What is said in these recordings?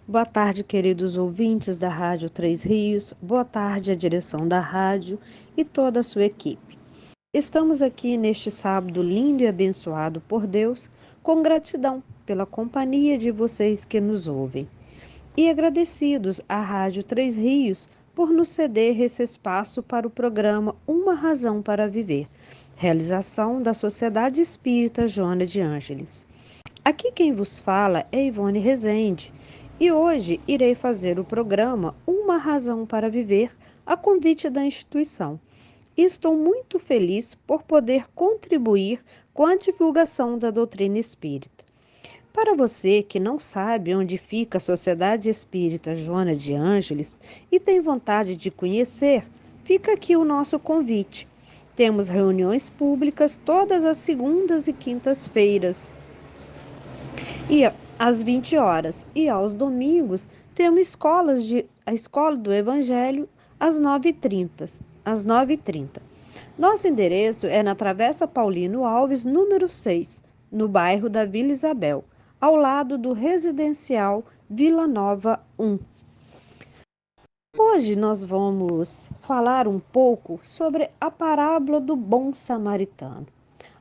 Boa tarde, queridos ouvintes da Rádio Três Rios. Boa tarde à direção da rádio e toda a sua equipe. Estamos aqui neste sábado lindo e abençoado por Deus, com gratidão pela companhia de vocês que nos ouvem. E agradecidos à Rádio Três Rios por nos ceder esse espaço para o programa Uma Razão para Viver, realização da Sociedade Espírita Joana de Ângeles. Aqui quem vos fala é Ivone Rezende e hoje irei fazer o programa Uma Razão para Viver a convite da instituição. E estou muito feliz por poder contribuir com a divulgação da doutrina espírita. Para você que não sabe onde fica a Sociedade Espírita Joana de Ângeles e tem vontade de conhecer, fica aqui o nosso convite. Temos reuniões públicas todas as segundas e quintas-feiras, e às 20 horas. E aos domingos temos a Escola do Evangelho às 9h30. Nosso endereço é na Travessa Paulino Alves, número 6, no bairro da Vila Isabel, ao lado do residencial Vila Nova 1. Hoje nós vamos falar um pouco sobre a parábola do bom samaritano.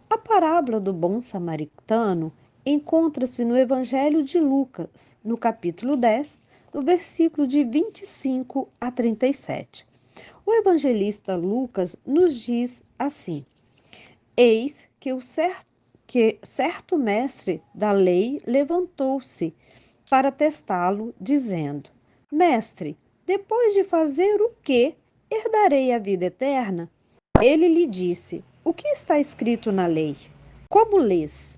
A parábola do bom samaritano encontra-se no Evangelho de Lucas, no capítulo 10, no versículo de 25 a 37. O evangelista Lucas nos diz assim: Eis que certo mestre da lei levantou-se para testá-lo, dizendo: Mestre, depois de fazer o que herdarei a vida eterna? Ele lhe disse: O que está escrito na lei? Como lês?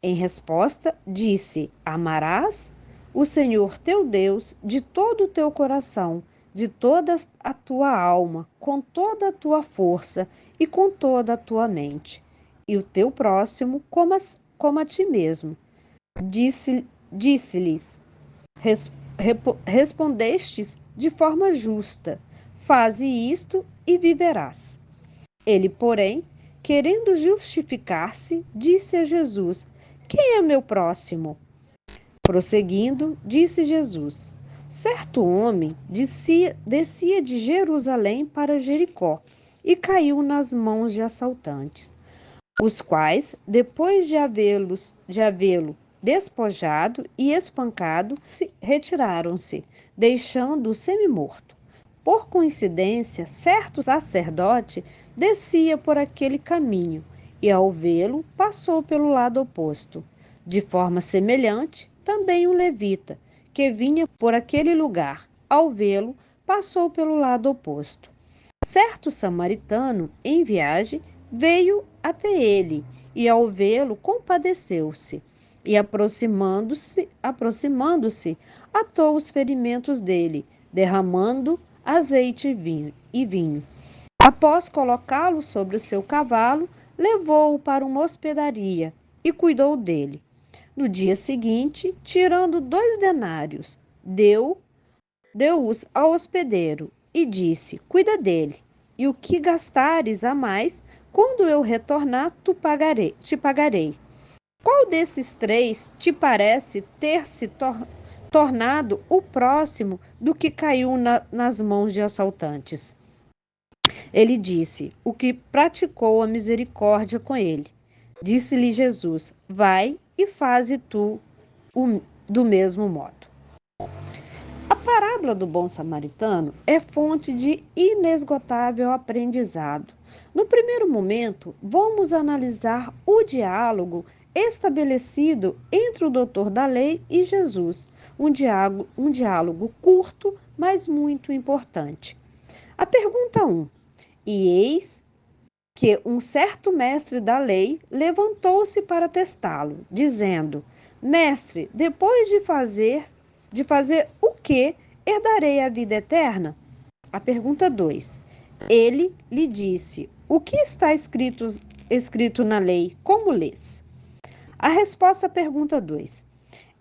Em resposta, disse: Amarás o Senhor teu Deus de todo o teu coração, de toda a tua alma, com toda a tua força e com toda a tua mente, e o teu próximo como a ti mesmo. Disse-lhes: Respondestes de forma justa, faze isto e viverás. Ele, porém, querendo justificar-se, disse a Jesus: Quem é meu próximo? Prosseguindo, disse Jesus: Certo homem descia de Jerusalém para Jericó e caiu nas mãos de assaltantes, os quais, depois de havê-lo despojado e espancado, retiraram-se, deixando-o semi-morto. Por coincidência, certo sacerdote descia por aquele caminho e, ao vê-lo, passou pelo lado oposto. De forma semelhante, também um levita, que vinha por aquele lugar, ao vê-lo, passou pelo lado oposto. Certo samaritano, em viagem, veio até ele e, ao vê-lo, compadeceu-se e, aproximando-se, atou os ferimentos dele, derramando azeite e vinho. Após colocá-lo sobre o seu cavalo, levou-o para uma hospedaria e cuidou dele. No dia seguinte, tirando 2 denários, deu-os ao hospedeiro e disse: Cuida dele, e o que gastares a mais, quando eu retornar, te pagarei. Qual desses 3 te parece ter se tornado o próximo do que caiu nas mãos de assaltantes? Ele disse: O que praticou a misericórdia com ele. Disse-lhe Jesus: Vai e faze tu do mesmo modo. A parábola do bom samaritano é fonte de inesgotável aprendizado. No primeiro momento, vamos analisar o diálogo estabelecido entre o doutor da lei e Jesus. Um diálogo curto, mas muito importante. A pergunta 1. E eis que um certo mestre da lei levantou-se para testá-lo, dizendo: Mestre, depois de fazer o que herdarei a vida eterna? A pergunta 2. Ele lhe disse: O que está escrito na lei? Como lês? A resposta à pergunta 2.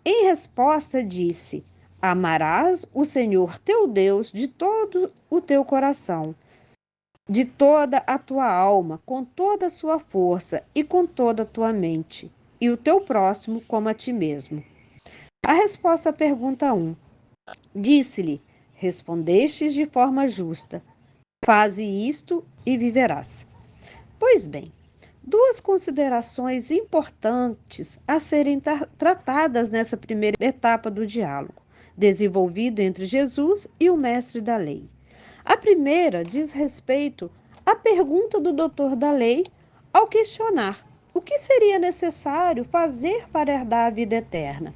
Em resposta, disse: Amarás o Senhor teu Deus de todo o teu coração, de toda a tua alma, com toda a sua força e com toda a tua mente, e o teu próximo como a ti mesmo. A resposta à pergunta 1. Disse-lhe: respondestes de forma justa. Faze isto e viverás. Pois bem, duas considerações importantes a serem tratadas nessa primeira etapa do diálogo, desenvolvido entre Jesus e o mestre da lei. A primeira diz respeito à pergunta do doutor da lei ao questionar o que seria necessário fazer para herdar a vida eterna.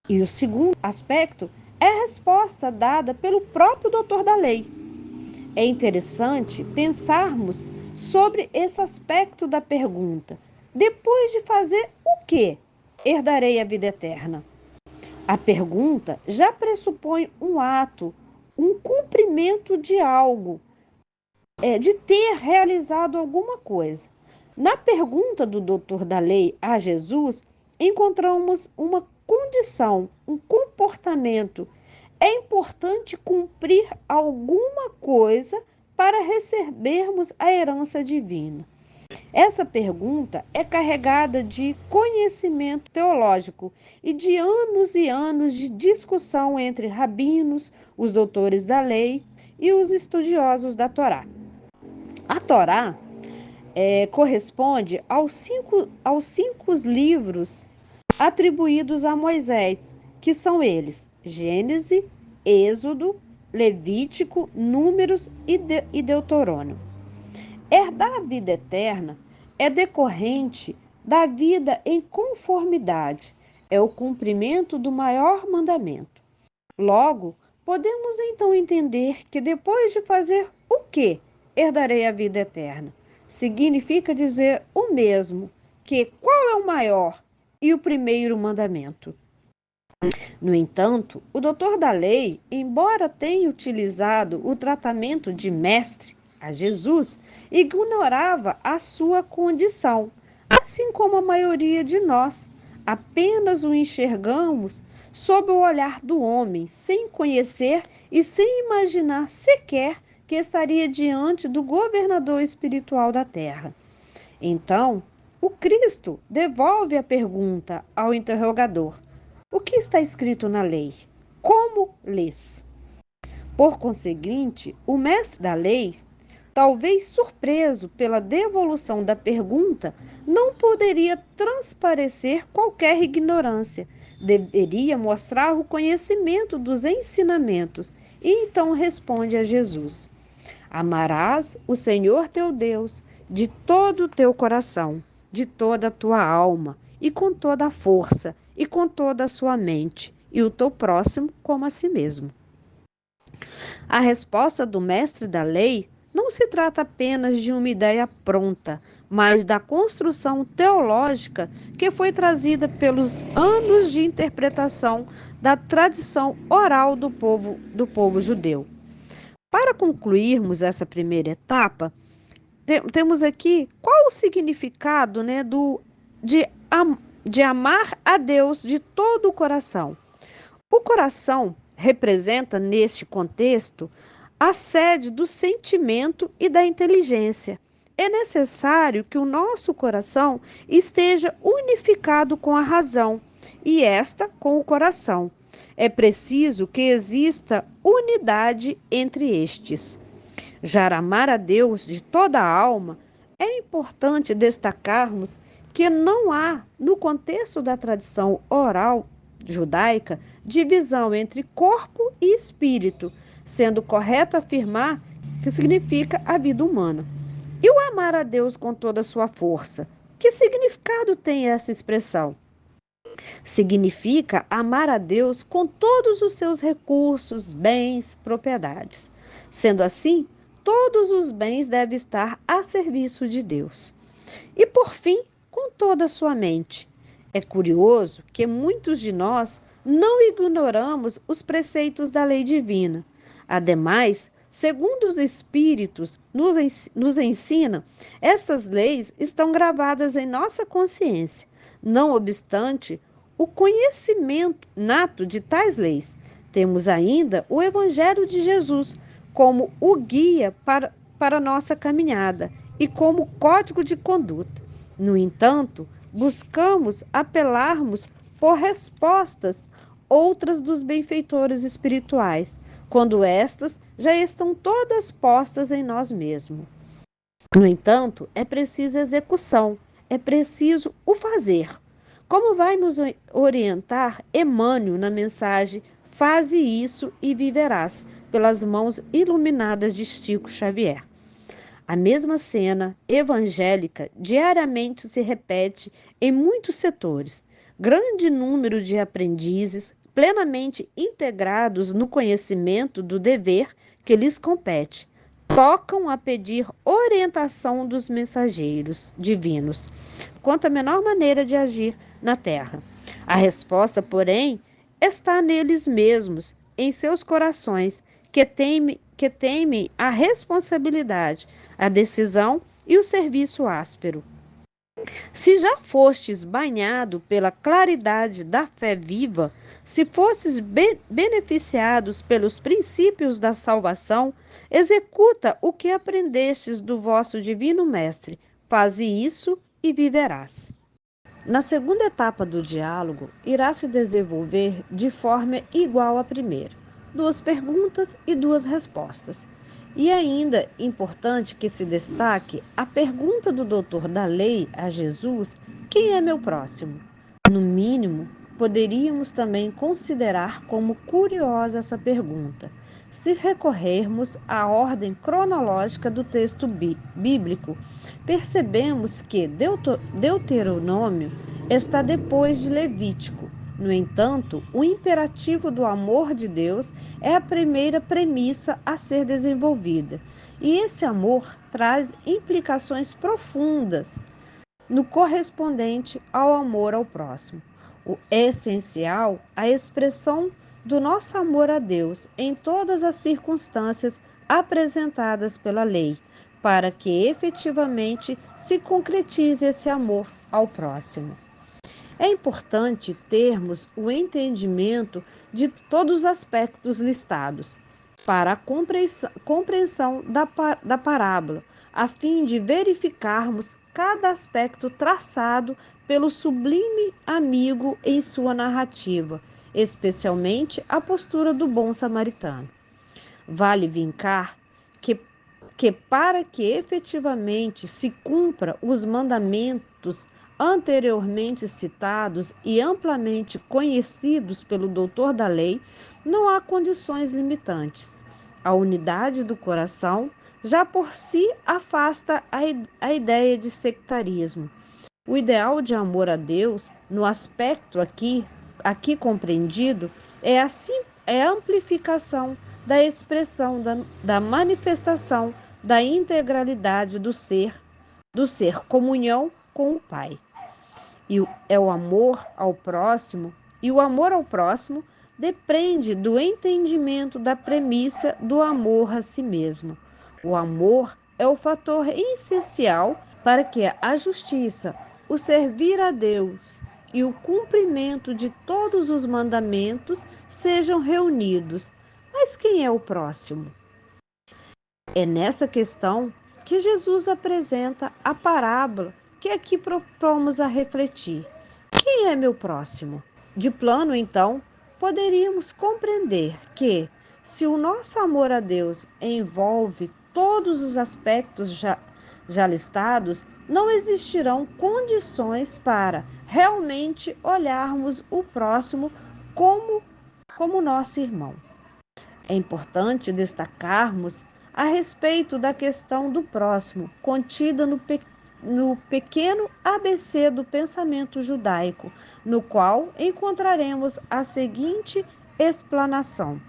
E o segundo aspecto é a resposta dada pelo próprio doutor da lei. É interessante pensarmos sobre esse aspecto da pergunta. Depois de fazer o que herdarei a vida eterna? A pergunta já pressupõe um ato, um cumprimento de algo, de ter realizado alguma coisa. Na pergunta do doutor da lei a Jesus, encontramos uma condição, um comportamento. É importante cumprir alguma coisa para recebermos a herança divina. Essa pergunta é carregada de conhecimento teológico e anos de discussão entre rabinos, os doutores da lei e os estudiosos da Torá. A Torá corresponde aos cinco livros atribuídos a Moisés, que são eles: Gênesis, Êxodo, Levítico, Números e Deuterônio. Herdar a vida eterna é decorrente da vida em conformidade, é o cumprimento do maior mandamento. Logo, podemos então entender que depois de fazer o que herdarei a vida eterna, significa dizer o mesmo, que qual é o maior e o primeiro mandamento. No entanto, o doutor da lei, embora tenha utilizado o tratamento de mestre a Jesus, ignorava a sua condição, assim como a maioria de nós. Apenas o enxergamos sob o olhar do homem, sem conhecer e sem imaginar sequer que estaria diante do governador espiritual da terra. Então, o Cristo devolve a pergunta ao interrogador: o que está escrito na lei? Como lês? Por conseguinte, o mestre da lei, talvez surpreso pela devolução da pergunta, não poderia transparecer qualquer ignorância. Deveria mostrar o conhecimento dos ensinamentos e então responde a Jesus: amarás o Senhor teu Deus de todo o teu coração, de toda a tua alma, e com toda a força, e com toda a sua mente, e o teu próximo como a si mesmo. A resposta do mestre da lei não se trata apenas de uma ideia pronta, mas da construção teológica que foi trazida pelos anos de interpretação da tradição oral do povo judeu. Para concluirmos essa primeira etapa, temos aqui qual o significado, né, de amar a Deus de todo o coração. O coração representa, neste contexto, a sede do sentimento e da inteligência. É necessário que o nosso coração esteja unificado com a razão e esta com o coração. É preciso que exista unidade entre estes. Já amar a Deus de toda a alma, é importante destacarmos que não há, no contexto da tradição oral judaica, divisão entre corpo e espírito, sendo correto afirmar que significa a vida humana. E o amar a Deus com toda a sua força? Que significado tem essa expressão? Significa amar a Deus com todos os seus recursos, bens, propriedades. Sendo assim, todos os bens devem estar a serviço de Deus. E por fim, com toda a sua mente. É curioso que muitos de nós não ignoramos os preceitos da lei divina. Ademais, segundo os Espíritos nos ensinam, estas leis estão gravadas em nossa consciência. Não obstante o conhecimento nato de tais leis, temos ainda o Evangelho de Jesus como o guia para nossa caminhada e como código de conduta. No entanto, buscamos apelarmos por respostas outras dos benfeitores espirituais, quando estas já estão todas postas em nós mesmos. No entanto, é preciso execução, é preciso o fazer. Como vai nos orientar Emmanuel na mensagem Faze isso e viverás, pelas mãos iluminadas de Chico Xavier. A mesma cena evangélica diariamente se repete em muitos setores. Grande número de aprendizes plenamente integrados no conhecimento do dever que lhes compete, tocam a pedir orientação dos mensageiros divinos quanto à menor maneira de agir na terra. A resposta, porém, está neles mesmos, em seus corações, que temem a responsabilidade, a decisão e o serviço áspero. Se já fostes banhado pela claridade da fé viva, se fostes beneficiados pelos princípios da salvação, executa o que aprendestes do vosso divino Mestre. Faze isso e viverás. Na segunda etapa do diálogo, irá se desenvolver de forma igual à primeira, 2 perguntas e 2 respostas. E ainda importante que se destaque a pergunta do doutor da lei a Jesus: quem é meu próximo? No mínimo, poderíamos também considerar como curiosa essa pergunta, se recorrermos à ordem cronológica do texto bíblico. Percebemos que Deuteronômio está depois de Levítico. No entanto, o imperativo do amor de Deus é a primeira premissa a ser desenvolvida. E esse amor traz implicações profundas no correspondente ao amor ao próximo. O essencial, a expressão do nosso amor a Deus em todas as circunstâncias apresentadas pela lei, para que efetivamente se concretize esse amor ao próximo. É importante termos o entendimento de todos os aspectos listados para a compreensão da parábola, a fim de verificarmos cada aspecto traçado pelo sublime amigo em sua narrativa, especialmente a postura do bom samaritano. Vale vincar que para que efetivamente se cumpra os mandamentos anteriormente citados e amplamente conhecidos pelo doutor da lei, não há condições limitantes. A unidade do coração já por si afasta a ideia de sectarismo. O ideal de amor a Deus, no aspecto aqui compreendido, é a amplificação da expressão da manifestação da integralidade do ser comunhão com o Pai. É o amor ao próximo, e o amor ao próximo depende do entendimento da premissa do amor a si mesmo. O amor é o fator essencial para que a justiça, o servir a Deus e o cumprimento de todos os mandamentos sejam reunidos. Mas quem é o próximo? É nessa questão que Jesus apresenta a parábola que aqui propomos a refletir. Quem é meu próximo? De plano, então, poderíamos compreender que, se o nosso amor a Deus envolve todos os aspectos já listados, não existirão condições para realmente olharmos o próximo como nosso irmão. É importante destacarmos a respeito da questão do próximo, contida no pequeno ABC do pensamento judaico, no qual encontraremos a seguinte explanação.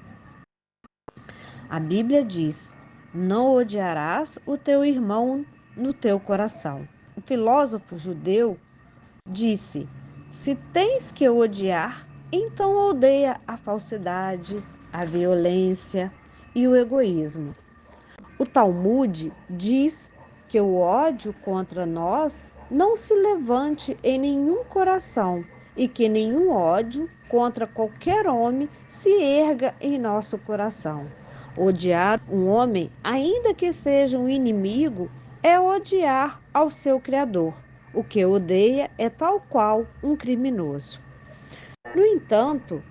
A Bíblia diz: não odiarás o teu irmão no teu coração. O filósofo judeu disse: se tens que odiar, então odeia a falsidade, a violência e o egoísmo. O Talmud diz que o ódio contra nós não se levante em nenhum coração e que nenhum ódio contra qualquer homem se erga em nosso coração. Odiar um homem, ainda que seja um inimigo, é odiar ao seu Criador. O que odeia é tal qual um criminoso. No entanto,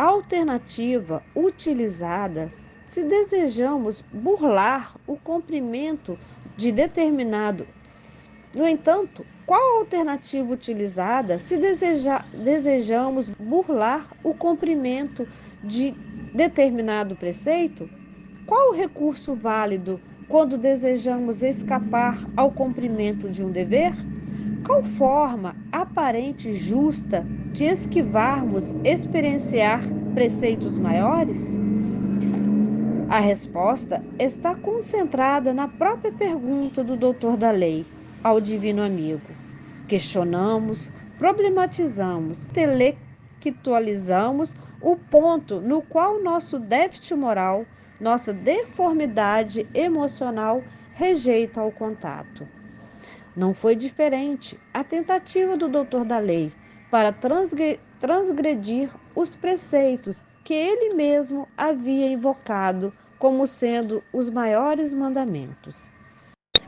alternativa utilizada se desejamos burlar o cumprimento de determinado. No entanto, qual a alternativa utilizada se desejamos burlar o cumprimento de determinado preceito? Qual o recurso válido quando desejamos escapar ao cumprimento de um dever? Qual forma aparente e justa de esquivarmos experienciar preceitos maiores? A resposta está concentrada na própria pergunta do doutor da lei ao divino amigo. Questionamos, problematizamos, intelectualizamos o ponto no qual nosso déficit moral, nossa deformidade emocional rejeita o contato. Não foi diferente a tentativa do doutor da lei para transgredir os preceitos que ele mesmo havia invocado como sendo os maiores mandamentos.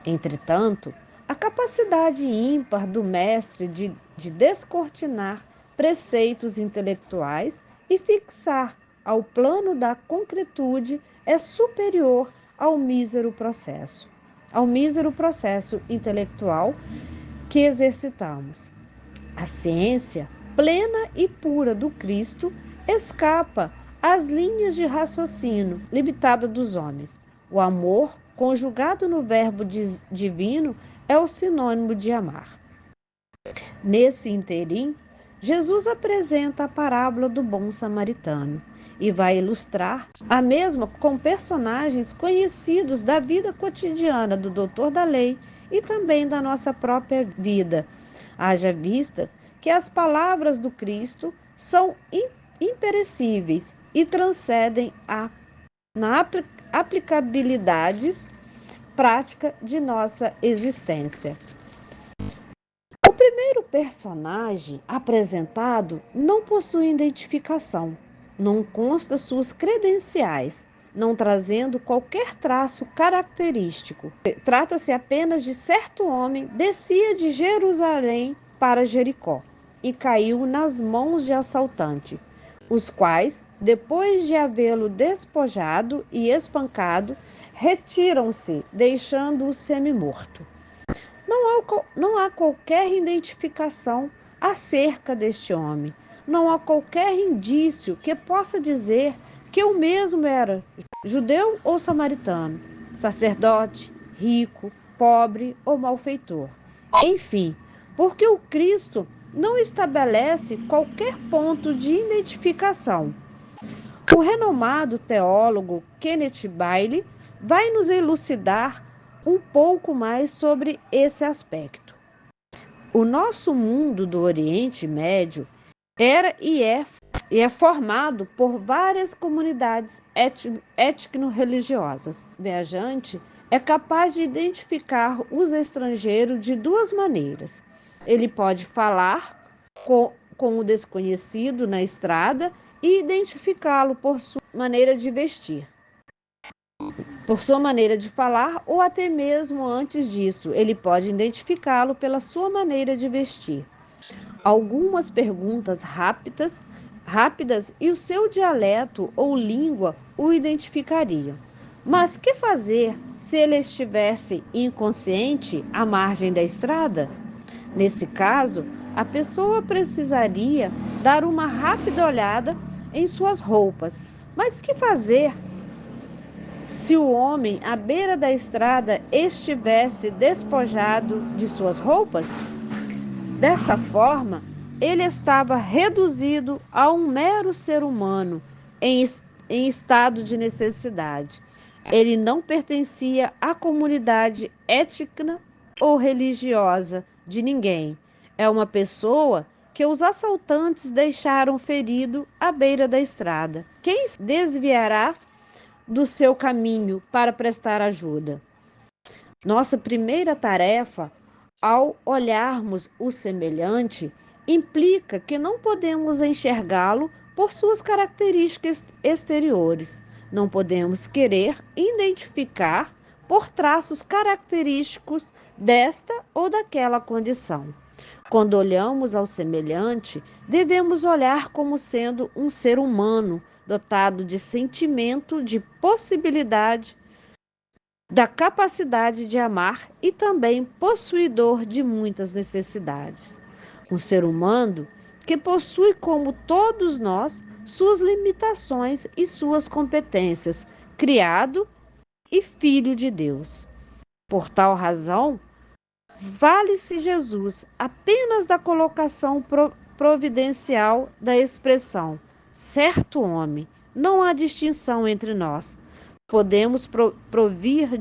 Entretanto, a capacidade ímpar do mestre de descortinar preceitos intelectuais e fixar ao plano da concretude é superior ao mísero processo intelectual que exercitamos. A ciência plena e pura do Cristo escapa às linhas de raciocínio limitada dos homens. O amor, conjugado no verbo divino, é o sinônimo de amar. Nesse interim, Jesus apresenta a parábola do bom samaritano e vai ilustrar a mesma com personagens conhecidos da vida cotidiana do doutor da lei e também da nossa própria vida. Haja vista que as palavras do Cristo são imperecíveis e transcendem na aplicabilidade prática de nossa existência. O primeiro personagem apresentado não possui identificação, não consta suas credenciais, não trazendo qualquer traço característico. Trata-se apenas de certo homem descia de Jerusalém para Jericó e caiu nas mãos de assaltante, os quais, depois de havê-lo despojado e espancado, retiram-se, deixando-o semi-morto. Não há qualquer identificação acerca deste homem. Não há qualquer indício que possa dizer que o mesmo era judeu ou samaritano, sacerdote, rico, pobre ou malfeitor. Enfim, porque o Cristo não estabelece qualquer ponto de identificação. O renomado teólogo Kenneth Bailey vai nos elucidar um pouco mais sobre esse aspecto. O nosso mundo do Oriente Médio era e é formado por várias comunidades étnico-religiosas. O viajante é capaz de identificar os estrangeiros de duas maneiras. Ele pode falar com o desconhecido na estrada e identificá-lo por sua maneira de vestir, por sua maneira de falar, ou até mesmo antes disso, ele pode identificá-lo pela sua maneira de vestir. Algumas perguntas rápidas e o seu dialeto ou língua o identificariam. Mas que fazer se ele estivesse inconsciente à margem da estrada? Nesse caso, a pessoa precisaria dar uma rápida olhada em suas roupas. Mas que fazer se o homem à beira da estrada estivesse despojado de suas roupas? Dessa forma, ele estava reduzido a um mero ser humano em estado de necessidade. Ele não pertencia à comunidade étnica ou religiosa de ninguém. É uma pessoa que os assaltantes deixaram ferido à beira da estrada. Quem se desviará do seu caminho para prestar ajuda? Nossa primeira tarefa, ao olharmos o semelhante, implica que não podemos enxergá-lo por suas características exteriores. Não podemos querer identificar por traços característicos desta ou daquela condição. Quando olhamos ao semelhante, devemos olhar como sendo um ser humano, dotado de sentimento, de possibilidade, da capacidade de amar e também possuidor de muitas necessidades. Um ser humano que possui, como todos nós, suas limitações e suas competências, criado e filho de Deus. Por tal razão, vale-se Jesus apenas da colocação providencial da expressão certo homem. Não há distinção entre nós. Podemos por vir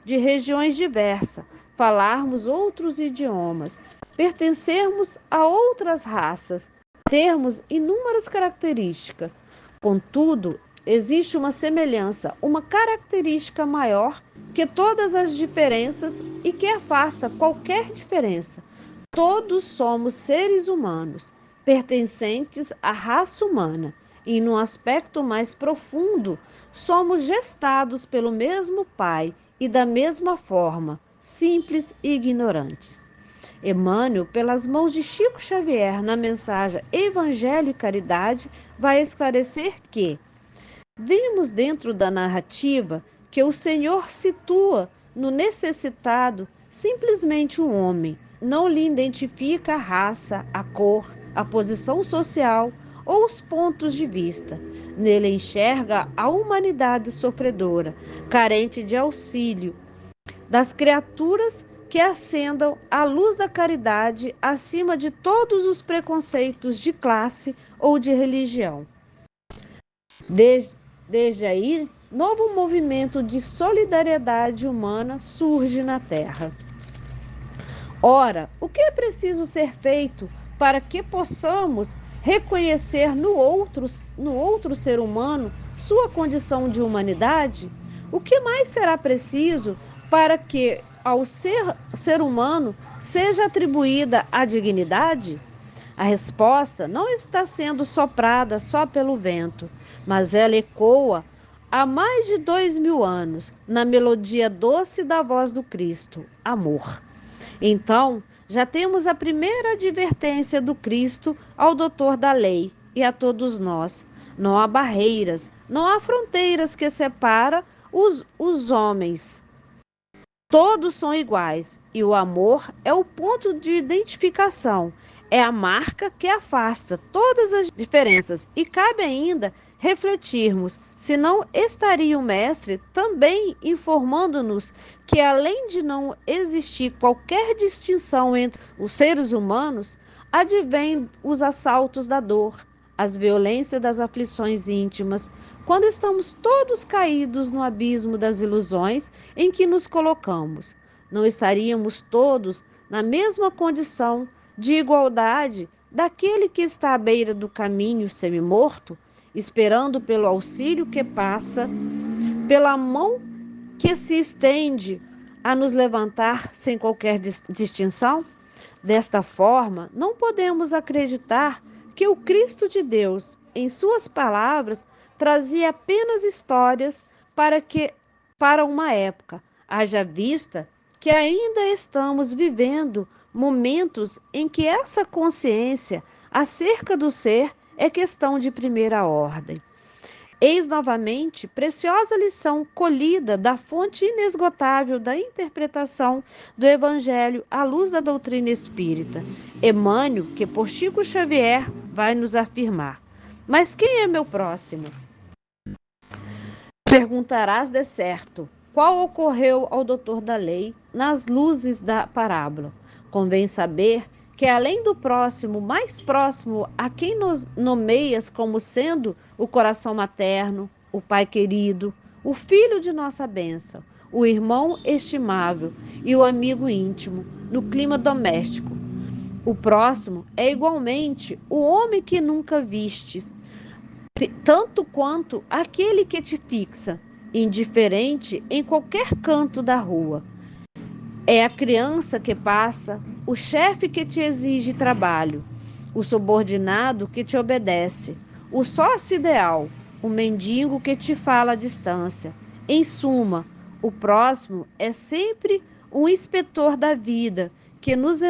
de regiões diversas, falarmos outros idiomas, pertencermos a outras raças, termos inúmeras características. Contudo, existe uma semelhança, uma característica maior que todas as diferenças e que afasta qualquer diferença. Todos somos seres humanos, pertencentes à raça humana, e num aspecto mais profundo, somos gestados pelo mesmo Pai e da mesma forma, simples e ignorantes. Emmanuel, pelas mãos de Chico Xavier, na mensagem Evangelho e Caridade, vai esclarecer que vimos dentro da narrativa que o Senhor situa no necessitado simplesmente um homem, não lhe identifica a raça, a cor, a posição social ou os pontos de vista. Nele enxerga a humanidade sofredora, carente de auxílio, das criaturas que acendam a luz da caridade acima de todos os preconceitos de classe ou de religião. Desde aí, novo movimento de solidariedade humana surge na Terra. Ora, o que é preciso ser feito para que possamos reconhecer no outro ser humano sua condição de humanidade? O que mais será preciso para que ao ser humano seja atribuída a dignidade? A resposta não está sendo soprada só pelo vento, mas ela ecoa há mais de 2000 anos na melodia doce da voz do Cristo, amor. Então, já temos a primeira advertência do Cristo ao doutor da lei e a todos nós. Não há barreiras, não há fronteiras que separam os homens. Todos são iguais e o amor é o ponto de identificação, é a marca que afasta todas as diferenças. E cabe ainda refletirmos se não estaria o Mestre também informando-nos que, além de não existir qualquer distinção entre os seres humanos, advém os assaltos da dor, as violências das aflições íntimas, quando estamos todos caídos no abismo das ilusões em que nos colocamos. Não estaríamos todos na mesma condição de igualdade daquele que está à beira do caminho semi-morto, esperando pelo auxílio que passa, pela mão que se estende a nos levantar sem qualquer distinção? Desta forma, não podemos acreditar que o Cristo de Deus, em suas palavras, trazia apenas histórias para uma época, haja vista que ainda estamos vivendo momentos em que essa consciência acerca do ser é questão de primeira ordem. Eis novamente preciosa lição colhida da fonte inesgotável da interpretação do Evangelho à luz da doutrina espírita. Emmanuel, que por Chico Xavier vai nos afirmar: mas quem é meu próximo? Perguntarás de certo qual ocorreu ao doutor da lei nas luzes da parábola. Convém saber que, além do próximo, mais próximo a quem nos nomeias como sendo o coração materno, o pai querido, o filho de nossa bênção, o irmão estimável e o amigo íntimo, no clima doméstico. O próximo é igualmente o homem que nunca vistes, tanto quanto aquele que te fixa, indiferente em qualquer canto da rua. É a criança que passa, o chefe que te exige trabalho, o subordinado que te obedece, o sócio ideal, o mendigo que te fala à distância. Em suma, o próximo é sempre um inspetor da vida que nos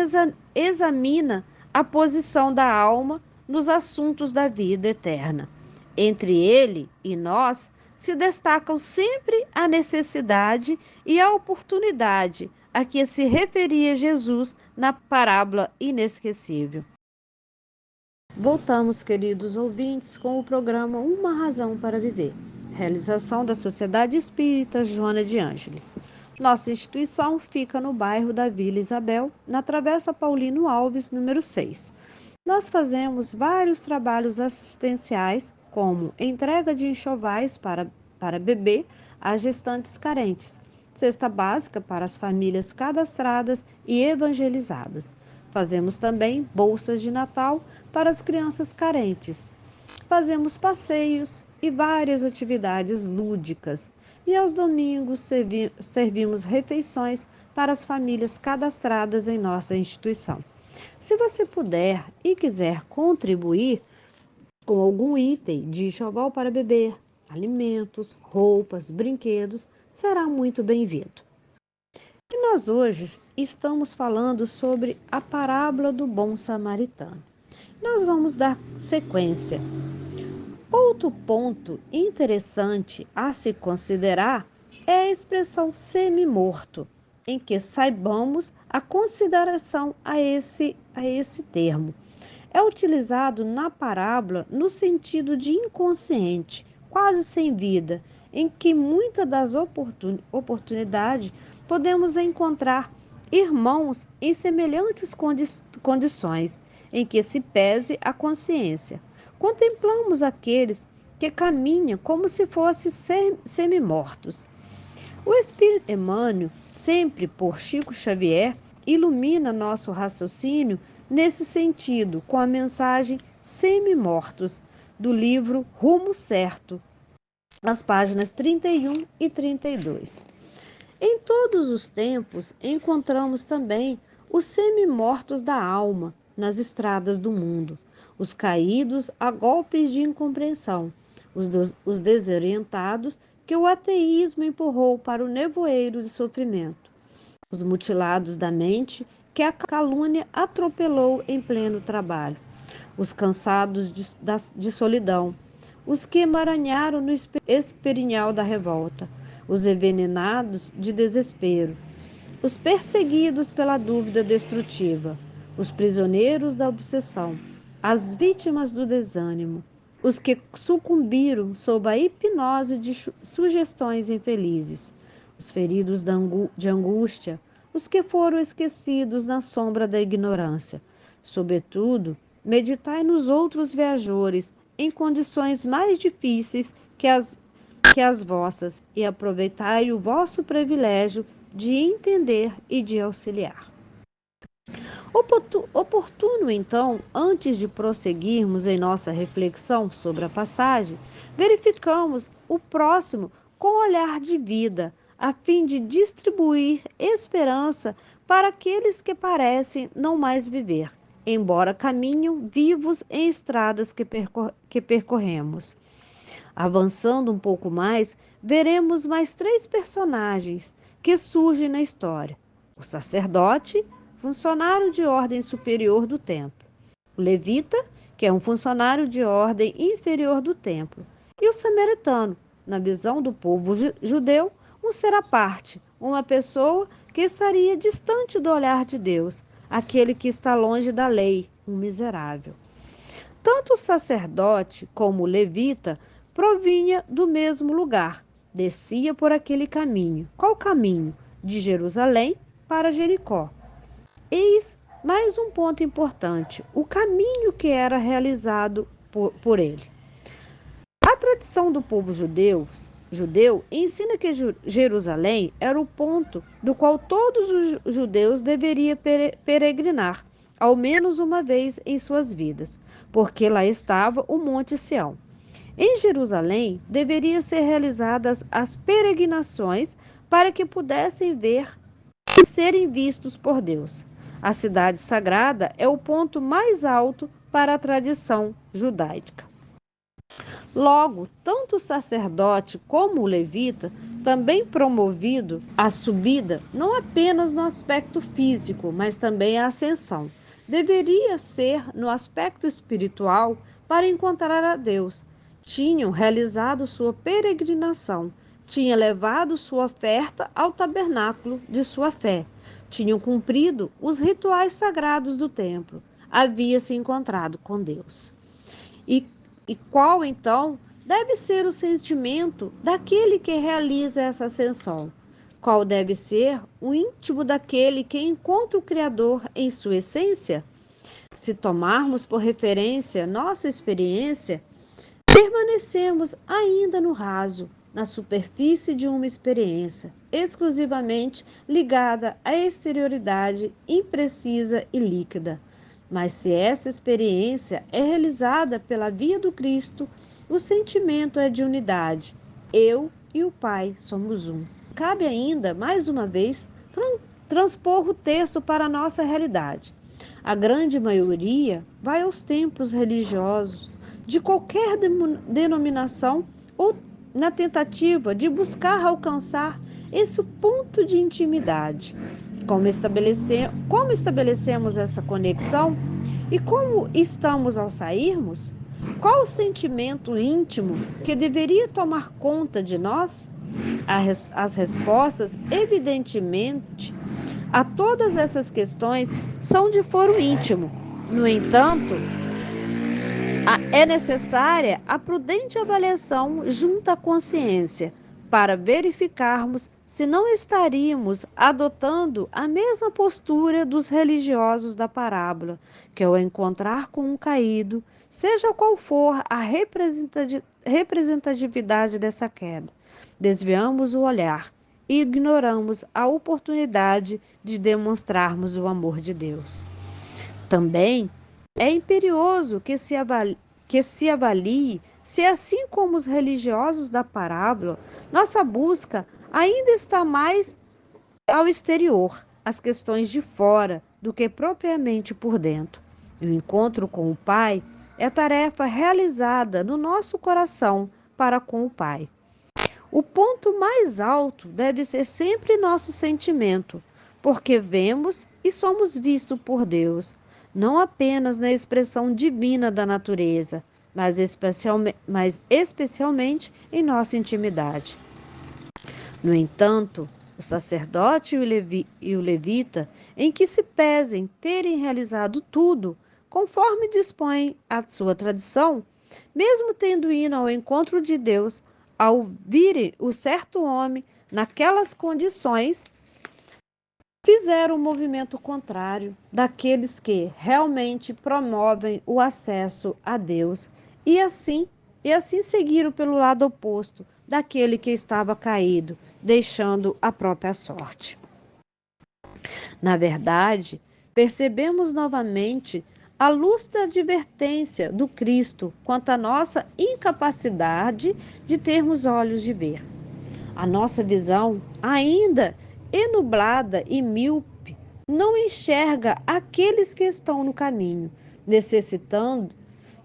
examina a posição da alma nos assuntos da vida eterna. Entre ele e nós se destacam sempre a necessidade e a oportunidade a que se referia Jesus na parábola inesquecível. Voltamos, queridos ouvintes, com o programa Uma Razão para Viver, realização da Sociedade Espírita Joana de Ângeles. Nossa instituição fica no bairro da Vila Isabel, na Travessa Paulino Alves, número 6. Nós fazemos vários trabalhos assistenciais, como entrega de enxovais para bebê a gestantes carentes, cesta básica para as famílias cadastradas e evangelizadas. Fazemos também bolsas de Natal para as crianças carentes. Fazemos passeios e várias atividades lúdicas. E aos domingos servimos refeições para as famílias cadastradas em nossa instituição. Se você puder e quiser contribuir com algum item de enxoval para beber, alimentos, roupas, brinquedos, será muito bem-vindo. E nós hoje estamos falando sobre a parábola do bom samaritano. Nós vamos dar sequência. Outro ponto interessante a se considerar é a expressão semi-morto, em que saibamos a consideração a esse termo. É utilizado na parábola no sentido de inconsciente, quase sem vida, em que muitas das oportunidades podemos encontrar irmãos em semelhantes condições, em que se pese a consciência. Contemplamos aqueles que caminham como se fossem semi-mortos. O Espírito Emmanuel, sempre por Chico Xavier, ilumina nosso raciocínio nesse sentido, com a mensagem Semi-Mortos, do livro Rumo Certo, as páginas 31 e 32. Em todos os tempos, encontramos também os semi-mortos da alma nas estradas do mundo, os caídos a golpes de incompreensão, os desorientados que o ateísmo empurrou para o nevoeiro de sofrimento, os mutilados da mente que a calúnia atropelou em pleno trabalho, os cansados de solidão, os que emaranharam no esperinhal da revolta, os envenenados de desespero, os perseguidos pela dúvida destrutiva, os prisioneiros da obsessão, as vítimas do desânimo, os que sucumbiram sob a hipnose de sugestões infelizes, os feridos de angústia, os que foram esquecidos na sombra da ignorância. Sobretudo, meditai nos outros viajores em condições mais difíceis que as vossas e aproveitai o vosso privilégio de entender e de auxiliar. Oportuno, então, antes de prosseguirmos em nossa reflexão sobre a passagem, verificamos o próximo com olhar de vida, a fim de distribuir esperança para aqueles que parecem não mais viver, embora caminham vivos em estradas que percorremos. Avançando um pouco mais, veremos mais 3 personagens que surgem na história: o sacerdote, funcionário de ordem superior do templo; o levita, que é um funcionário de ordem inferior do templo; e o samaritano, na visão do povo judeu, um ser à parte, uma pessoa que estaria distante do olhar de Deus, aquele que está longe da lei, um miserável. Tanto o sacerdote como o levita provinha do mesmo lugar, descia por aquele caminho. Qual caminho? De Jerusalém para Jericó. Eis mais um ponto importante: o caminho que era realizado por ele. A tradição do povo judeu ensina que Jerusalém era o ponto do qual todos os judeus deveriam peregrinar, ao menos uma vez em suas vidas, porque lá estava o Monte Sião. Em Jerusalém deveriam ser realizadas as peregrinações para que pudessem ver e serem vistos por Deus. A cidade sagrada é o ponto mais alto para a tradição judaica. Logo, tanto o sacerdote como o levita também promovido a subida não apenas no aspecto físico, mas também a ascensão. Deveria ser no aspecto espiritual para encontrar a Deus. Tinham realizado sua peregrinação, tinham levado sua oferta ao tabernáculo de sua fé, tinham cumprido os rituais sagrados do templo, havia se encontrado com Deus. E qual, então, deve ser o sentimento daquele que realiza essa ascensão? Qual deve ser o íntimo daquele que encontra o Criador em sua essência? Se tomarmos por referência nossa experiência, permanecemos ainda no raso, na superfície de uma experiência, exclusivamente ligada à exterioridade imprecisa e líquida. Mas se essa experiência é realizada pela via do Cristo, o sentimento é de unidade. Eu e o Pai somos um. Cabe ainda, mais uma vez, transpor o texto para a nossa realidade. A grande maioria vai aos templos religiosos de qualquer denominação ou na tentativa de buscar alcançar esse ponto de intimidade. Como estabelecemos essa conexão e como estamos ao sairmos? Qual o sentimento íntimo que deveria tomar conta de nós? As respostas, evidentemente, a todas essas questões são de foro íntimo. No entanto, é necessária a prudente avaliação junto à consciência para verificarmos se não estaríamos adotando a mesma postura dos religiosos da parábola, que ao encontrar com um caído, seja qual for a representatividade dessa queda, desviamos o olhar e ignoramos a oportunidade de demonstrarmos o amor de Deus. Também é imperioso que se avalie se, assim como os religiosos da parábola, nossa busca ainda está mais ao exterior, às questões de fora, do que propriamente por dentro. O encontro com o Pai é tarefa realizada no nosso coração para com o Pai. O ponto mais alto deve ser sempre nosso sentimento, porque vemos e somos vistos por Deus, não apenas na expressão divina da natureza, mas especialmente em nossa intimidade. No entanto, o sacerdote e o levita, em que se pesem terem realizado tudo, conforme dispõe a sua tradição, mesmo tendo ido ao encontro de Deus, ao virem o certo homem naquelas condições, fizeram um movimento contrário daqueles que realmente promovem o acesso a Deus e assim seguiram pelo lado oposto daquele que estava caído, deixando a própria sorte. Na verdade, percebemos novamente a lúcida advertência do Cristo quanto à nossa incapacidade de termos olhos de ver. A nossa visão, ainda enublada e míope, não enxerga aqueles que estão no caminho, necessitando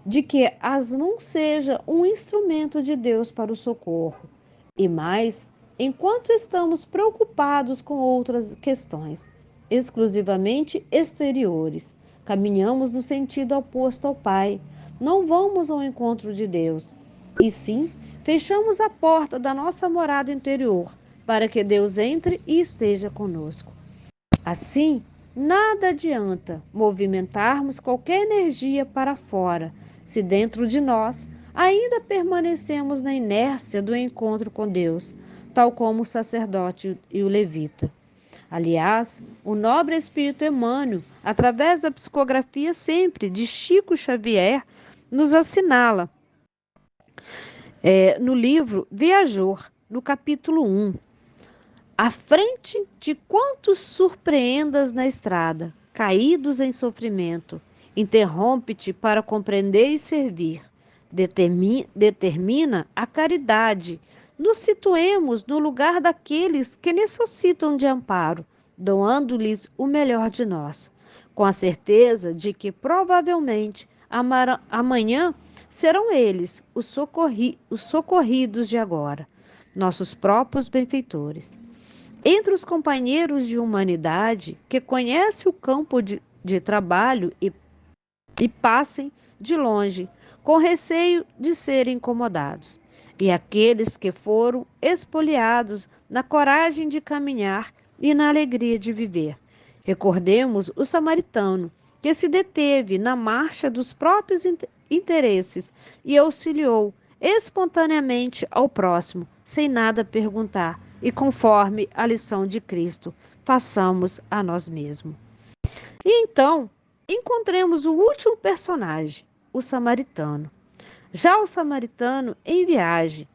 de que as mãos seja um instrumento de Deus para o socorro. E mais, enquanto estamos preocupados com outras questões, exclusivamente exteriores, caminhamos no sentido oposto ao Pai. Não vamos ao encontro de Deus, e sim fechamos a porta da nossa morada interior para que Deus entre e esteja conosco. Assim, nada adianta movimentarmos qualquer energia para fora, se dentro de nós ainda permanecemos na inércia do encontro com Deus, tal como o sacerdote e o levita. Aliás, o nobre espírito Emmanuel, através da psicografia sempre de Chico Xavier, nos assinala no livro Viajor, no capítulo 1. À frente de quantos surpreendas na estrada, caídos em sofrimento, interrompe-te para compreender e servir. Determina a caridade. Nos situemos no lugar daqueles que necessitam de amparo, doando-lhes o melhor de nós, com a certeza de que provavelmente amanhã serão eles os socorridos de agora. nossos próprios benfeitores. Entre os companheiros de humanidade que conhecem o campo de trabalho e passem de longe, com receio de serem incomodados, e aqueles que foram espoliados na coragem de caminhar e na alegria de viver. Recordemos o samaritano, que se deteve na marcha dos próprios interesses e auxiliou espontaneamente ao próximo, sem nada perguntar, e conforme a lição de Cristo, façamos a nós mesmos. E então, encontremos o último personagem, o samaritano. Já o samaritano em viagem,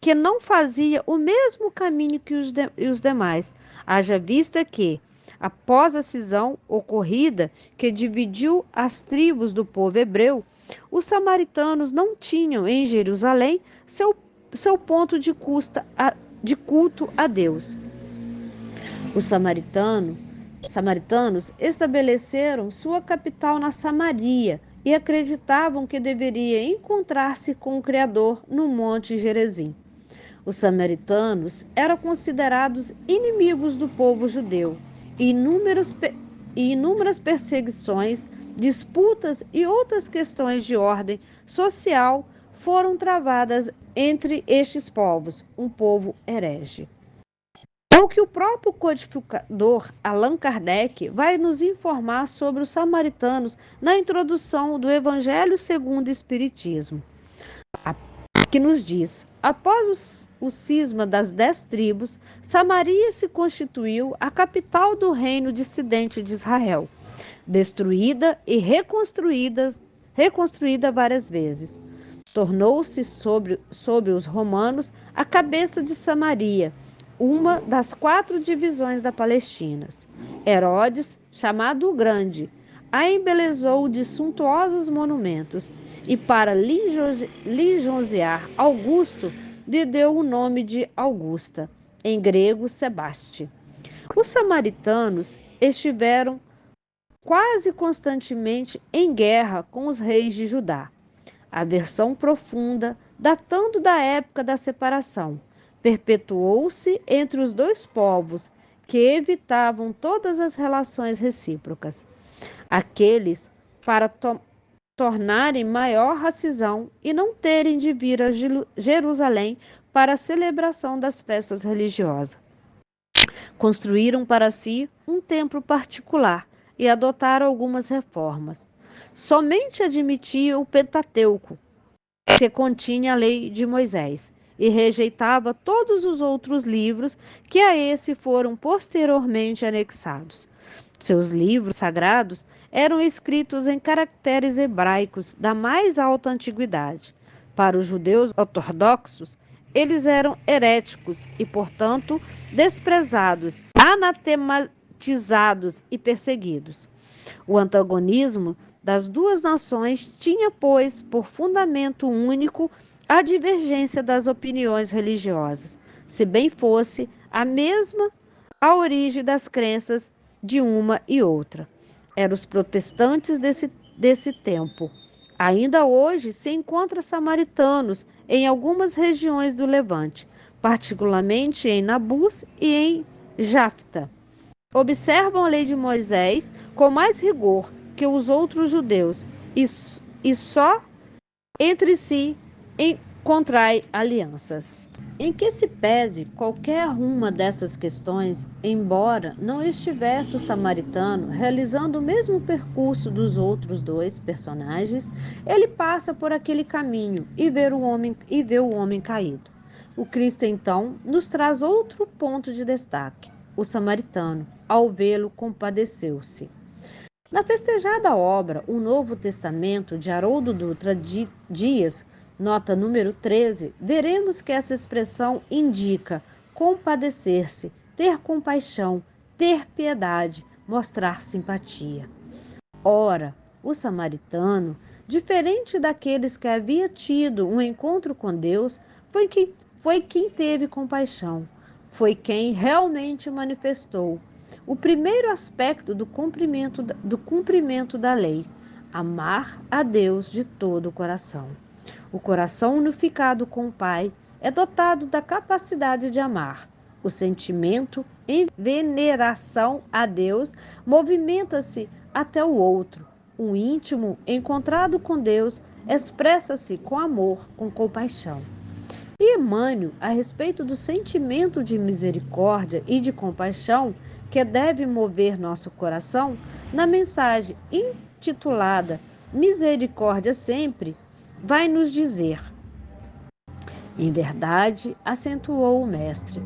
que não fazia o mesmo caminho que os demais, haja vista que, após a cisão ocorrida que dividiu as tribos do povo hebreu, os samaritanos não tinham em Jerusalém seu ponto de culto a Deus. Os samaritanos estabeleceram sua capital na Samaria e acreditavam que deveria encontrar-se com o Criador no Monte Gerizim. Os samaritanos eram considerados inimigos do povo judeu e inúmeras perseguições, disputas e outras questões de ordem social foram travadas entre estes povos, um povo herege. É o que o próprio codificador Allan Kardec vai nos informar sobre os samaritanos na introdução do Evangelho segundo o Espiritismo, que nos diz: após o cisma das 10 tribos, Samaria se constituiu a capital do reino dissidente de Israel, destruída e reconstruída várias vezes. Tornou-se sobre os romanos a cabeça de Samaria, uma das 4 divisões da Palestina. Herodes, chamado o Grande, a embelezou de suntuosos monumentos e, para lisonjear Augusto, lhe deu o nome de Augusta, em grego Sebaste. Os samaritanos estiveram quase constantemente em guerra com os reis de Judá. Aversão profunda, datando da época da separação, perpetuou-se entre os dois povos, que evitavam todas as relações recíprocas. Aqueles, para tornarem maior a cisão e não terem de vir a Jerusalém para a celebração das festas religiosas, construíram para si um templo particular e adotaram algumas reformas. Somente admitia o Pentateuco, que continha a lei de Moisés, e rejeitava todos os outros livros que a esse foram posteriormente anexados. Seus livros sagrados eram escritos em caracteres hebraicos da mais alta antiguidade. Para os judeus ortodoxos, eles eram heréticos e, portanto, desprezados, anatemizados e perseguidos. O antagonismo das duas nações tinha, pois, por fundamento único a divergência das opiniões religiosas, se bem fosse a mesma a origem das crenças de uma e outra. Eram os protestantes desse tempo. Ainda hoje se encontram samaritanos em algumas regiões do Levante, particularmente em Nabus e em Jafta. Observam a lei de Moisés com mais rigor que os outros judeus e só entre si contrai alianças. Em que se pese qualquer uma dessas questões, embora não estivesse o samaritano realizando o mesmo percurso dos outros dois personagens, ele passa por aquele caminho e vê o homem caído. O Cristo, então, nos traz outro ponto de destaque. O samaritano, ao vê-lo, compadeceu-se. Na festejada obra O Novo Testamento, de Haroldo Dutra Dias, nota número 13, veremos que essa expressão indica compadecer-se, ter compaixão, ter piedade, mostrar simpatia. Ora, o samaritano, diferente daqueles que havia tido um encontro com Deus, foi quem teve compaixão, foi quem realmente manifestou o primeiro aspecto do cumprimento da lei: amar a Deus de todo o coração. O coração unificado com o Pai é dotado da capacidade de amar. O sentimento em veneração a Deus movimenta-se até o outro. O íntimo encontrado com Deus expressa-se com amor, com compaixão. E Emmanuel, a respeito do sentimento de misericórdia e de compaixão que deve mover nosso coração, na mensagem intitulada Misericórdia Sempre, vai nos dizer: em verdade, acentuou o mestre,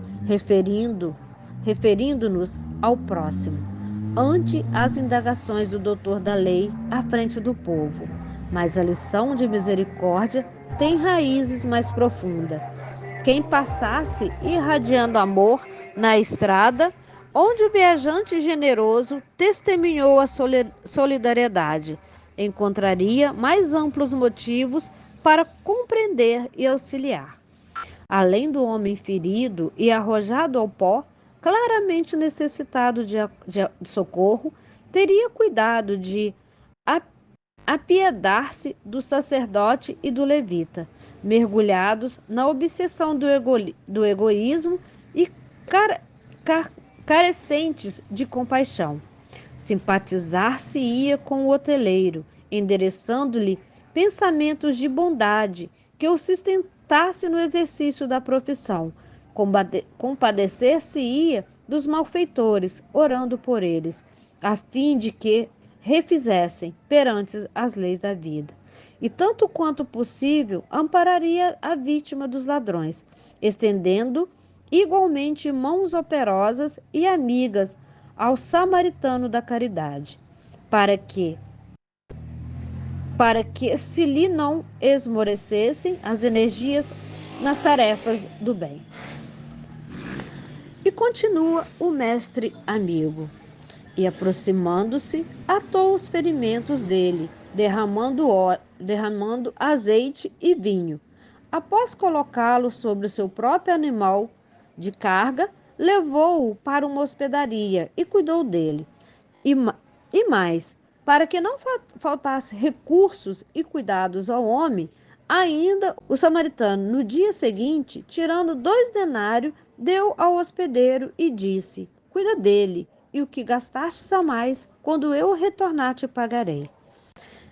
referindo-nos ao próximo, ante as indagações do doutor da lei à frente do povo. Mas a lição de misericórdia tem raízes mais profundas. Quem passasse irradiando amor na estrada, onde o viajante generoso testemunhou a solidariedade, encontraria mais amplos motivos para compreender e auxiliar. Além do homem ferido e arrojado ao pó, claramente necessitado de socorro, teria cuidado de apiedar-se do sacerdote e do levita, mergulhados na obsessão do egoísmo e carecentes de compaixão. Simpatizar-se-ia com o hoteleiro, endereçando-lhe pensamentos de bondade que o sustentasse no exercício da profissão. Compadecer-se-ia dos malfeitores, orando por eles, a fim de que refizessem perante as leis da vida. E tanto quanto possível, ampararia a vítima dos ladrões, estendendo igualmente mãos operosas e amigas ao samaritano da caridade, para que se lhe não esmorecessem as energias nas tarefas do bem. E continua o mestre amigo, e aproximando-se, atou os ferimentos dele, derramando azeite e vinho. Após colocá-lo sobre o seu próprio animal de carga, levou-o para uma hospedaria e cuidou dele. E mais, para que não faltasse recursos e cuidados ao homem, ainda o samaritano, no dia seguinte, tirando 2 denários, deu ao hospedeiro e disse: cuida dele, e o que gastastes a mais, quando eu retornar te pagarei.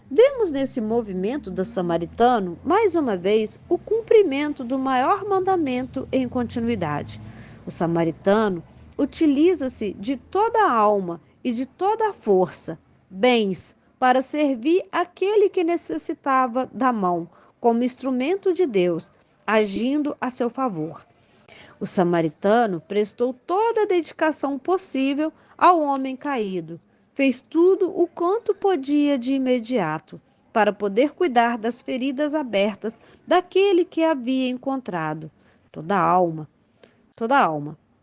Vemos nesse movimento do samaritano, mais uma vez, o cumprimento do maior mandamento em continuidade. O samaritano utiliza-se de toda a alma e de toda a força, bens, para servir aquele que necessitava da mão, como instrumento de Deus, agindo a seu favor. O samaritano prestou toda a dedicação possível ao homem caído. Fez tudo o quanto podia de imediato, para poder cuidar das feridas abertas daquele que havia encontrado. Toda a alma.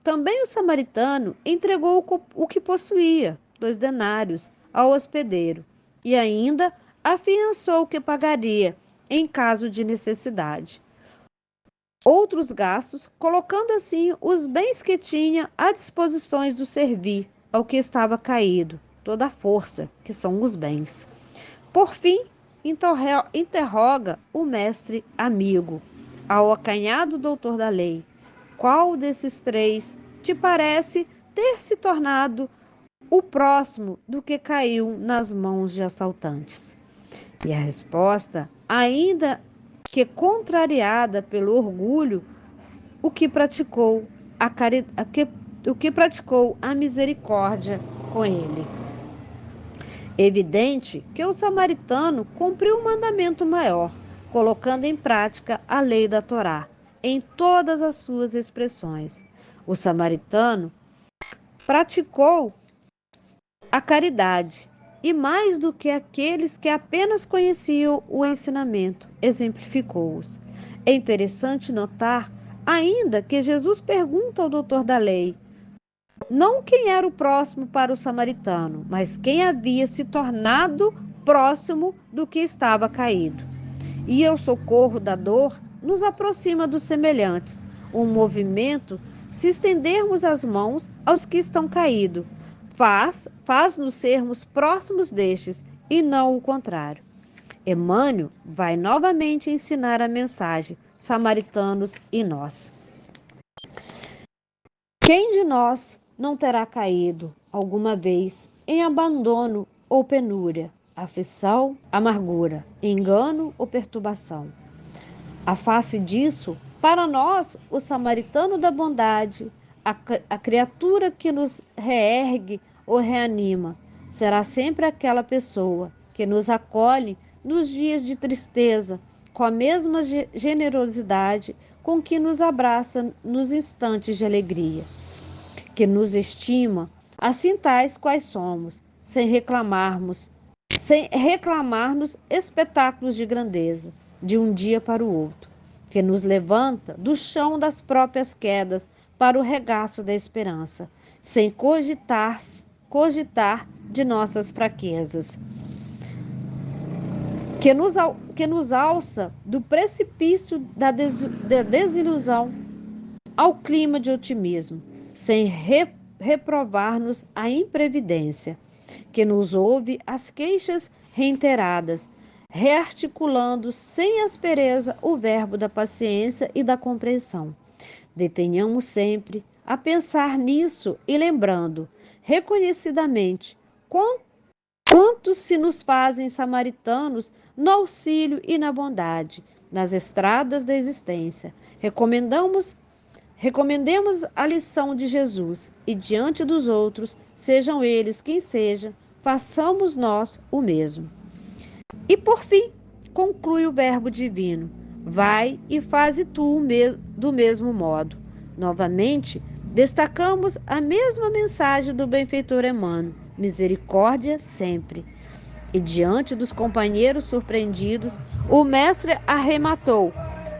Também o samaritano entregou o que possuía, 2 denários, ao hospedeiro, e ainda afiançou o que pagaria em caso de necessidade. Outros gastos, colocando assim os bens que tinha à disposição do servir ao que estava caído, toda a força, que são os bens. Por fim, interroga o mestre amigo, ao acanhado doutor da lei: qual desses 3 te parece ter se tornado o próximo do que caiu nas mãos de assaltantes? E a resposta, ainda que contrariada pelo orgulho, o que praticou a misericórdia com ele. Evidente que o samaritano cumpriu um mandamento maior, colocando em prática a lei da Torá em todas as suas expressões. O samaritano praticou a caridade, e mais do que aqueles que apenas conheciam o ensinamento, exemplificou-os. É interessante notar ainda que Jesus pergunta ao doutor da lei não quem era o próximo para o samaritano, mas quem havia se tornado próximo do que estava caído. E o socorro da dor nos aproxima dos semelhantes, um movimento, se estendermos as mãos aos que estão caídos, faz-nos sermos próximos destes, e não o contrário. Emmanuel vai novamente ensinar a mensagem Samaritanos e nós. Quem de nós não terá caído alguma vez em abandono ou penúria, aflição, amargura, engano ou perturbação? A face disso, para nós, o samaritano da bondade, a criatura que nos reergue ou reanima, será sempre aquela pessoa que nos acolhe nos dias de tristeza, com a mesma generosidade com que nos abraça nos instantes de alegria, que nos estima, assim tais quais somos, sem reclamarmos espetáculos de grandeza, de um dia para o outro, que nos levanta do chão das próprias quedas para o regaço da esperança, sem cogitar de nossas fraquezas, que nos alça do precipício da desilusão ao clima de otimismo, sem reprovar-nos a imprevidência, que nos ouve as queixas reiteradas, rearticulando sem aspereza o verbo da paciência e da compreensão. Detenhamos sempre a pensar nisso e lembrando, reconhecidamente, quantos se nos fazem samaritanos no auxílio e na bondade, nas estradas da existência. Recomendemos a lição de Jesus e diante dos outros, sejam eles quem seja, façamos nós o mesmo. E por fim, conclui o verbo divino: vai e faze tu do mesmo modo. Novamente, destacamos a mesma mensagem do benfeitor Emmanuel: misericórdia sempre. E diante dos companheiros surpreendidos, o mestre arrematou: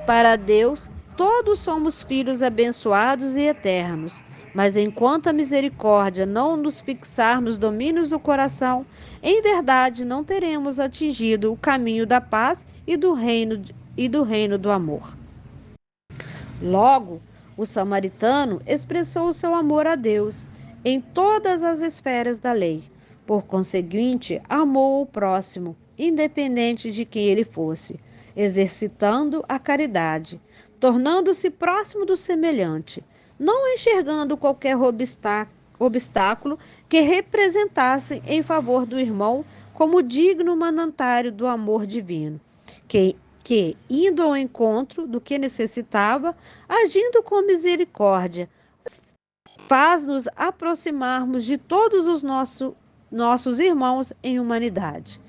para Deus, todos somos filhos abençoados e eternos. Mas enquanto a misericórdia não nos fixar nos domínios do coração, em verdade não teremos atingido o caminho da paz e do reino do amor. Logo, o samaritano expressou o seu amor a Deus em todas as esferas da lei. Por conseguinte, amou o próximo, independente de quem ele fosse, exercitando a caridade, tornando-se próximo do semelhante, não enxergando qualquer obstáculo que representasse em favor do irmão como digno manancial do amor divino, que, indo ao encontro do que necessitava, agindo com misericórdia, faz-nos aproximarmos de todos os nossos irmãos em humanidade.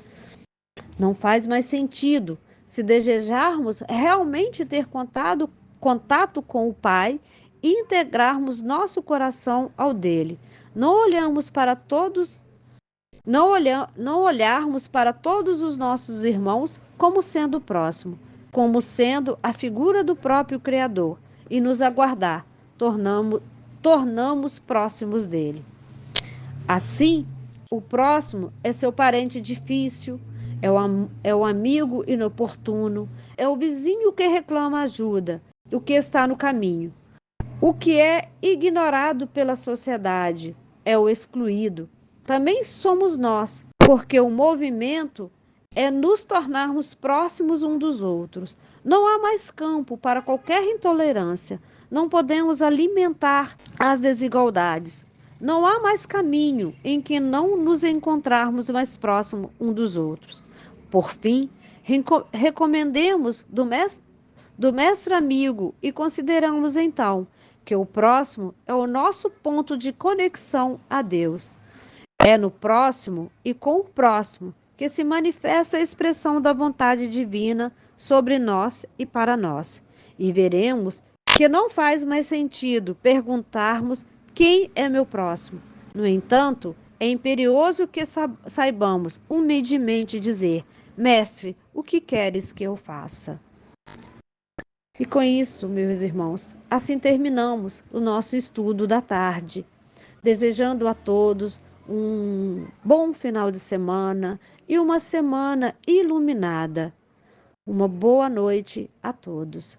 Não faz mais sentido, se desejarmos realmente ter contato com o Pai e integrarmos nosso coração ao dele. Não olharmos para todos os nossos irmãos como sendo próximo, como sendo a figura do próprio Criador, e nos aguardar, tornamos próximos dele. Assim, o próximo é seu parente difícil, é o amigo inoportuno, é o vizinho que reclama ajuda, o que está no caminho. O que é ignorado pela sociedade é o excluído. Também somos nós, porque o movimento é nos tornarmos próximos uns dos outros. Não há mais campo para qualquer intolerância. Não podemos alimentar as desigualdades. Não há mais caminho em que não nos encontrarmos mais próximos uns dos outros. Por fim, recomendemos do mestre amigo e consideramos então que o próximo é o nosso ponto de conexão a Deus. É no próximo e com o próximo que se manifesta a expressão da vontade divina sobre nós e para nós. E veremos que não faz mais sentido perguntarmos quem é meu próximo. No entanto, é imperioso que saibamos humildemente dizer: Mestre, o que queres que eu faça? E com isso, meus irmãos, assim terminamos o nosso estudo da tarde, desejando a todos um bom final de semana e uma semana iluminada. Uma boa noite a todos.